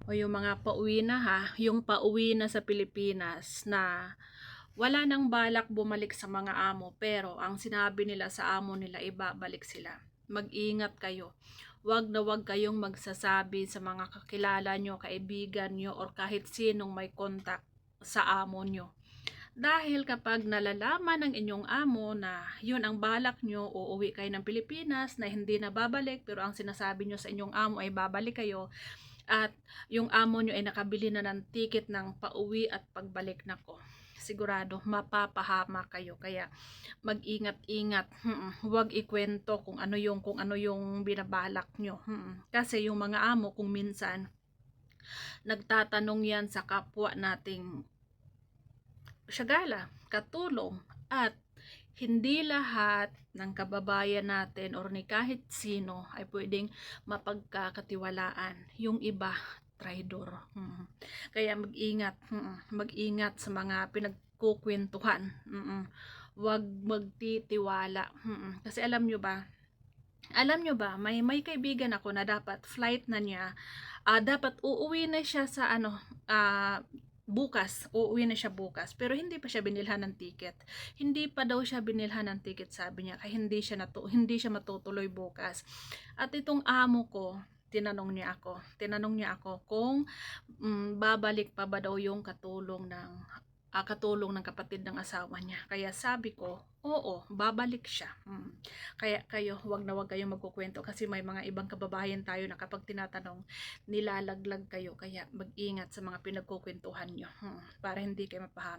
O yung mga pauwi na ha, yung pauwi na sa Pilipinas na wala nang balak bumalik sa mga amo pero ang sinabi nila sa amo nila ibabalik sila. Mag-ingat kayo. Wag na wag kayong magsasabi sa mga kakilala nyo, kaibigan nyo, or kahit sinong may contact sa amo nyo. Dahil kapag nalalaman ng inyong amo na yun ang balak nyo, uuwi kayo ng Pilipinas na hindi na babalik pero ang sinasabi nyo sa inyong amo ay babalik kayo, at yung amo nyo ay nakabili na ng ticket ng pauwi at pagbalik, nako, sigurado mapapahama kayo. Kaya mag-ingat-ingat. Huwag ikwento kung ano yung binabalak nyo. Kasi yung mga amo kung minsan nagtatanong yan sa kapwa nating syagala, katulong, at hindi lahat ng kababayan natin or ni kahit sino ay pwedeng mapagkakatiwalaan. Yung iba, traidor. Kaya mag-ingat. Mag-ingat sa mga pinagkukwentuhan. Huwag magtitiwala. Kasi alam nyo ba, may kaibigan ako na dapat flight na niya, dapat uuwi na siya sa bukas, uuwi na siya bukas, pero hindi pa siya binilhan ng ticket. Hindi pa daw siya binilhan ng ticket, sabi niya, kaya hindi siya matutuloy bukas. At itong amo ko, tinanong niya ako kung babalik pa ba daw yung katulong ng kapatid ng asawa niya. Kaya sabi ko, oo, babalik siya. Kaya kayo, huwag na huwag kayong magkukwento kasi may mga ibang kababayan tayo na kapag tinatanong, nilalaglag kayo. Kaya mag-ingat sa mga pinagkukwentuhan nyo para hindi kayo mapahama.